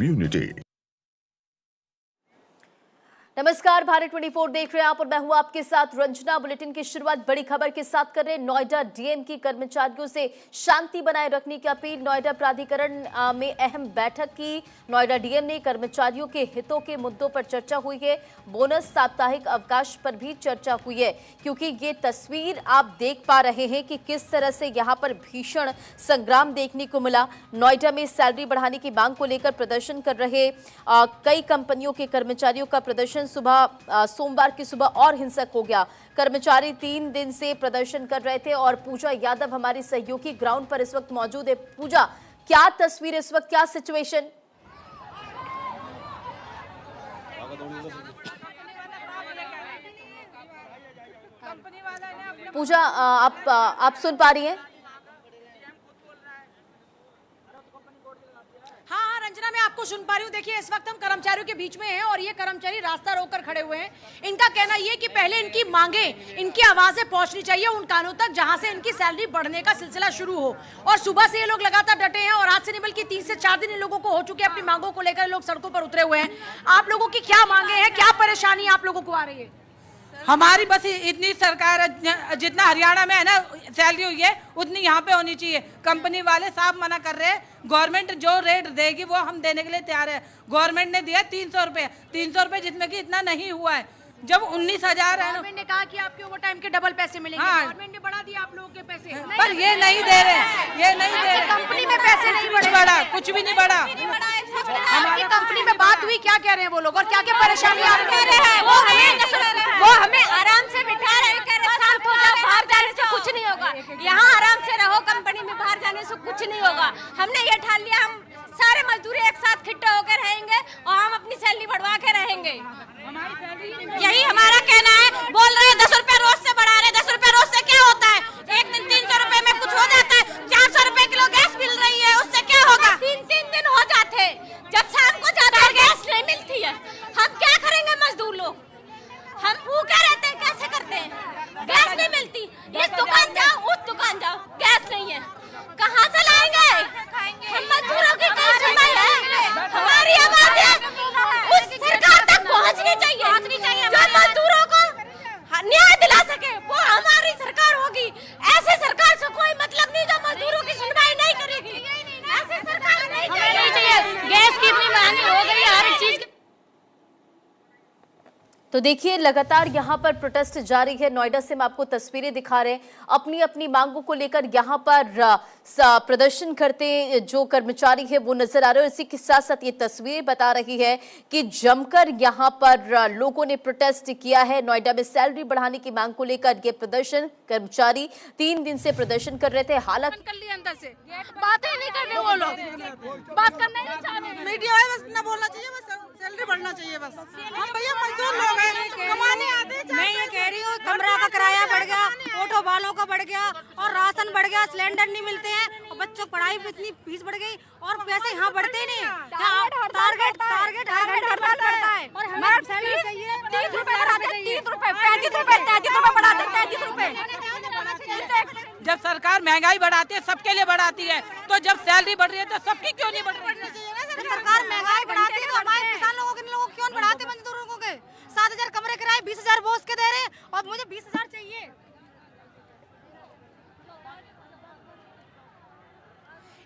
community. नमस्कार, भारत 24 देख रहे हैं आप और मैं हूं आपके साथ रंजना। बुलेटिन की शुरुआत बड़ी खबर के साथ कर रहे हैं। नोएडा डीएम की कर्मचारियों से शांति बनाए रखने की अपील। नोएडा प्राधिकरण में अहम बैठक की। नोएडा डीएम ने कर्मचारियों के हितों के मुद्दों पर चर्चा हुई है। बोनस, साप्ताहिक अवकाश पर भी चर्चा हुई है, क्योंकि ये तस्वीर आप देख पा रहे हैं कि किस तरह से यहाँ पर भीषण संग्राम देखने को मिला। नोएडा में सैलरी बढ़ाने की मांग को लेकर प्रदर्शन कर रहे कई कंपनियों के कर्मचारियों का प्रदर्शन सुबह सोमवार की सुबह और हिंसक हो गया। कर्मचारी 3 दिन से प्रदर्शन कर रहे थे और पूजा यादव हमारी सहयोगी ग्राउंड पर इस वक्त मौजूद है। पूजा, क्या तस्वीर इस वक्त, क्या सिचुएशन? पूजा, आप सुन पा रही हैं? हाँ रंजना, मैं आपको सुन पा रही हूँ। देखिए, इस वक्त हम कर्मचारियों के बीच में हैं और ये कर्मचारी रास्ता रोककर खड़े हुए हैं। इनका कहना ये कि पहले इनकी मांगे, इनकी आवाजें पहुंचनी चाहिए उन कानों तक जहां से इनकी सैलरी बढ़ने का सिलसिला शुरू हो। और सुबह से ये लोग लगातार डटे हैं और आज से नहीं बल्कि 3 से 4 दिन इन लोगों को हो चुके हैं। अपनी मांगों को लेकर लोग सड़कों पर उतरे हुए हैं। आप लोगों की क्या मांगे हैं, क्या परेशानी आप लोगों को आ रही है? हमारी बस इतनी सरकार, जितना हरियाणा में है ना सैलरी हुई है उतनी यहाँ पे होनी चाहिए। कंपनी वाले साफ मना कर रहे हैं। गवर्नमेंट जो रेट देगी वो हम देने के लिए तैयार है। गवर्नमेंट ने दिया 300 रुपये, 300 रुपये जिसमें कि इतना नहीं हुआ है। जब 19,000 है, गवर्नमेंट ने कहा कि आपके ओवर टाइम के डबल पैसे मिलेंगे। हाँ। गवर्नमेंट ने बढ़ा दिया आप लोगों के पैसे, पर ये नहीं दे रहे, ये नहीं दे रहे। कंपनी में पैसे नहीं बढ़ा, कुछ भी नहीं बढ़ा। हमारी कंपनी में बात हुई, क्या कह रहे हैं वो लोग और क्या क्या परेशानी आ रही है? वो हमें आराम से बिठा रहे, कह रहे शांत हो जाओ, बाहर जाने से कुछ नहीं होगा। यहाँ आराम से रहो, कंपनी में बाहर जाने से कुछ नहीं होगा। हमने ये ठान लिया, हम सारे मजदूर एक साथ इकट्ठे होकर रहेंगे और हम अपनी सैलरी बढ़वा के रहेंगे। यही हमारा कहना है। बोल रहे हैं 10 रुपए रोज से बढ़ा रहे। 10 रुपए रोज से क्या होता है? एक दिन 300 रुपए में कुछ हो जाता है। 400 रुपए किलो गैस मिल रही है, उससे क्या होगा? 3-3 दिन हो जाते हैं। जब शाम को जाता है गैस नहीं मिलती है, हम क्या करेंगे? मजदूर लोग हम भूखे रहते हैं, कैसे करते हैं? गैस नहीं मिलती, इस दुकान जाओ, उस दुकान जाओ, गैस नहीं है, कहाँ से लाएंगे? हम मजदूरों की कोई सुनवाई है? हमारी आवाज़ उस सरकार तक पहुँचनी चाहिए जो मजदूरों को न्याय दिला सके। वो हमारी सरकार होगी। ऐसे सरकार से कोई मतलब नहीं जो मजदूरों की सुनवाई नहीं करेगी। ऐसे सरकार नहीं चाहिए। गैस की इतनी महंगी हो गई है, हर चीज। तो देखिए, लगातार यहाँ पर प्रोटेस्ट जारी है। नोएडा से हम आपको तस्वीरें दिखा रहे हैं। अपनी अपनी मांगों को लेकर यहाँ पर प्रदर्शन करते जो कर्मचारी है वो नजर आ रहे हैं। इसी के साथ साथ ये तस्वीर बता रही है कि जमकर यहाँ पर लोगों ने प्रोटेस्ट किया है। नोएडा में सैलरी बढ़ाने की मांग को लेकर ये प्रदर्शन कर्मचारी 3 दिन से प्रदर्शन कर रहे थे। हालांकि कर लिया अंदर से, बातें नहीं कर रहे वो लोग, बात करना ही नहीं चाह रहे। मीडिया है, बस ना बोलना चाहिए, बस सैलरी बढ़ना चाहिए। बस हम भैया मजदूर लोग हैं, कमाने आते हैं। मैं ये कह रही हूँ, कमरा का किराया बढ़ गया, ऑटो वालों का बढ़ गया और राशन बढ़ गया, सिलेंडर नहीं मिलते हैं और बच्चों की पढ़ाई पे इतनी फीस बढ़ गई और पैसे यहाँ बढ़ते ही नहीं। टारगेट हर घंटे बढ़ता है और हमारा सैलरी चाहिए 30 रुपए बढ़ाते हैं, 30 रुपए, 35 रुपए, 33 रुपए बढ़ाते हैं, 33 रुपए। जब सरकार महंगाई बढ़ाती है, सबके लिए बढ़ाती है, तो जब सैलरी बढ़ रही है तो सबकी क्यों नहीं बढ़ रही है? सरकार महंगाई बढ़ाती है तो हमारे किसान लोगों के क्यों बढ़ाते? मजदूर लोगों के 7,000 कमरे किराए 20,000 बोस के दे रहे हैं और मुझे 20,000 चाहिए।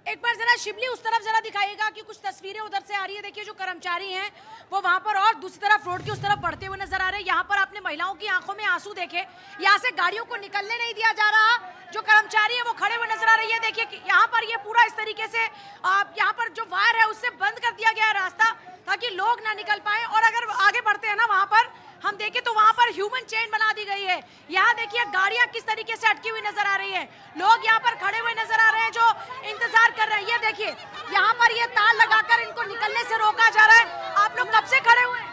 एक बार जरा शिवली उस तरफ जरा दिखाइएगा कि कुछ तस्वीरें उधर से आ रही है। देखिए, जो कर्मचारी हैं वो वहां पर और दूसरी तरफ रोड की उस तरफ बढ़ते हुए नजर आ रहे हैं। यहाँ पर आपने महिलाओं की आंखों में आंसू देखे। यहाँ से गाड़ियों को निकलने नहीं दिया जा रहा। जो कर्मचारी है वो खड़े हुए नजर आ रही है। देखिए कि यहाँ पर ये पूरा इस तरीके से यहाँ पर जो वायर है उससे बंद कर दिया गया है रास्ता, ताकि लोग ना निकल पाए। और अगर आगे बढ़ते हैं ना, वहां पर हम देखें तो वहां पर ह्यूमन चेन बना दी गई है। यहाँ देखिए गाड़ियां किस तरीके से अटकी हुई नजर आ रही है। लोग यहाँ पर खड़े हुए नजर आ रहे हैं जो इंतजार कर रहे हैं। ये देखिए, यहाँ पर ये तार लगाकर इनको निकलने से रोका जा रहा है। आप लोग कब से खड़े हुए हैं?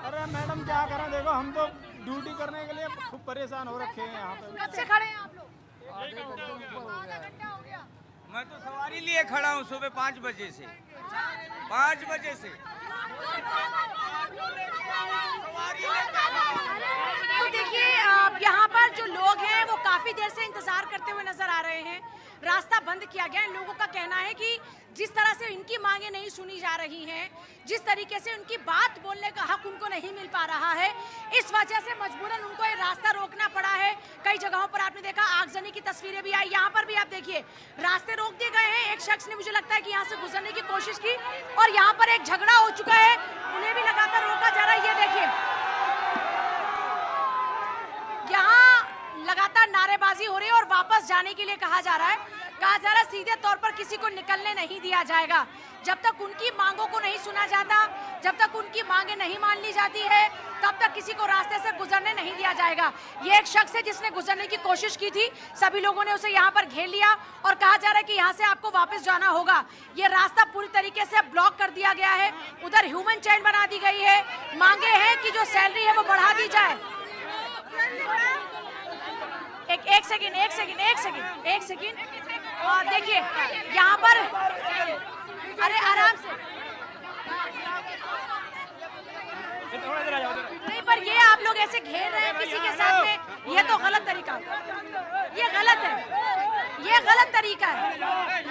अरे मैडम क्या करें, देखो हम तो ड्यूटी करने के लिए खूब परेशान हो रखे हैं यहाँ पे। कब से खड़े हैं आप लोग? आधा घंटा हो गया। मैं तो सवारी लिए खड़ा हूँ सुबह 5 बजे से। 5 बजे से तो देखिए, यहाँ पर जो लोग हैं वो काफी देर से इंतजार करते हुए नजर आ रहे हैं। रास्ता बंद किया गया। इन लोगों का कहना है कि जिस तरह से इनकी मांगे नहीं सुनी जा रही हैं, जिस तरीके से उनकी बात बोलने का हक उनको नहीं मिल पा रहा है, इस वजह से मजबूरन उनको ये रास्ता रोकना पड़ा है। कई जगहों पर आपने देखा आगजनी की तस्वीरें भी आई, यहाँ पर भी आप देखिए रास्ते रोक दिए गए हैं। एक शख्स ने मुझे लगता है कि यहाँ से गुजरने की कोशिश की और यहाँ पर एक झगड़ा हो चुका है, उन्हें भी लगातार रोका जा रहा है। ये देखिए यहाँ लगातार नारेबाजी हो रही है और वापस जाने के लिए कहा जा रहा है। कहा जा रहा है सीधे तौर पर किसी को निकलने नहीं दिया जाएगा जब तक उनकी मांगों को नहीं सुना जाता, जब तक उनकी मांगे नहीं मान ली जाती है, तब तक किसी को रास्ते से गुजरने नहीं दिया जाएगा। ये एक शख्स है जिसने गुजरने की कोशिश की थी, सभी लोगों ने उसे यहाँ पर घेर लिया और कहा जा रहा है कि यहाँ से आपको वापस जाना होगा। ये रास्ता पूरी तरीके से ब्लॉक कर दिया गया है, उधर ह्यूमन चेन बना दी गई है। मांगे हैं कि जो सैलरी है वो बढ़ा दी जाए। एक सेकंड और देखिए यहाँ पर, अरे आराम से नहीं, पर ये आप लोग ऐसे घेर रहे हैं किसी के साथ में, ये तो गलत तरीका, ये गलत है, ये गलत तरीका है,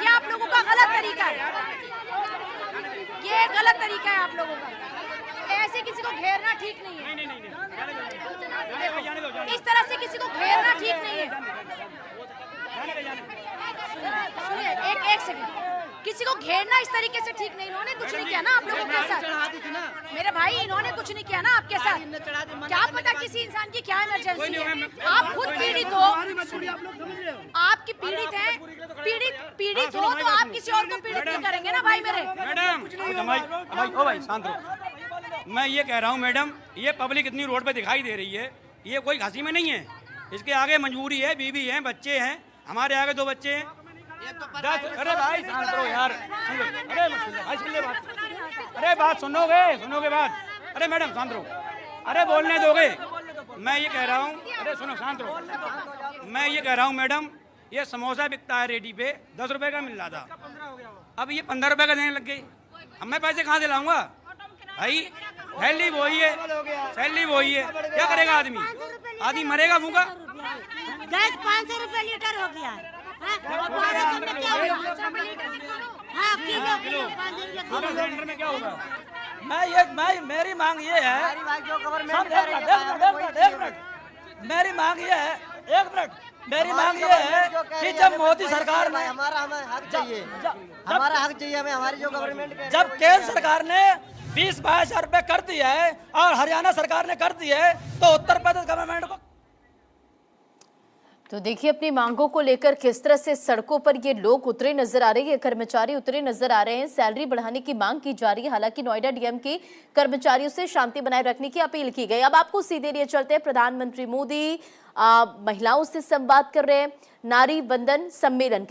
ये आप लोगों का गलत तरीका है, ये गलत तरीका है आप लोगों का। ऐसे किसी को घेरना ठीक नहीं है, इस तरह से किसी को घेरना ठीक नहीं है। सुनिए एक सेकंड, किसी को घेरना इस तरीके से ठीक नहीं। इन्होंने कुछ नहीं किया ना आप लोगों के साथ, मेरे भाई इन्होंने कुछ नहीं किया ना आपके साथ। क्या पता किसी इंसान की क्या इमरजेंसी है, आप खुद पीड़ित हो, आपकी पीड़ित है, पीड़ित हो तो आप किसी और को पीड़ित नहीं करेंगे ना भाई मेरे। मैडम भाई शांत रहो। मैं ये कह रहा हूँ मैडम, ये पब्लिक इतनी रोड पे दिखाई दे रही है, ये कोई हंसी में नहीं है। इसके आगे मजबूरी है, बीवी है, बच्चे हैं, हमारे आगे 2 बच्चे हैं। अरे भाई शांत रहो यार, अरे भाई सुन ले बात, अरे बात सुनोगे बात। अरे मैडम शांत रहो, अरे बोलने दोगे। मैं ये कह रहा हूँ, अरे सुनो शांत रहो। मैं ये कह रहा हूँ मैडम, ये समोसा बिकता है रेडी पे 10 रुपए का मिल रहा था, अब ये 15 रुपए का देने लग गई। अब मैं पैसे कहाँ से लाऊंगा भाई? सैलरी वही है, क्या करेगा आदमी मरेगा भूखा। गैस 500 रुपए लीटर हो गया है। सिलेंडर में क्या होगा? मेरी मांग ये है, मेरी मांग ये है, एक मिनट, मेरी मांग ये है कि जब मोदी सरकार ने हमारा हक चाहिए, हमें हमारी जो गवर्नमेंट, जब केंद्र सरकार ने 20-22 हजार रुपए कर दिए है और हरियाणा सरकार ने कर दिए है, तो उत्तर प्रदेश गवर्नमेंट को। तो देखिए अपनी मांगों को लेकर किस तरह से सड़कों पर ये लोग उतरे नजर आ रहे हैं, कर्मचारी उतरे नजर आ रहे हैं। सैलरी बढ़ाने की मांग की जा रही है। हालांकि नोएडा डीएम के कर्मचारियों से शांति बनाए रखने की अपील की गई। अब आपको सीधे लिए चलते हैं, प्रधानमंत्री मोदी महिलाओं से संवाद कर रहे हैं नारी वंदन सम्मेलन के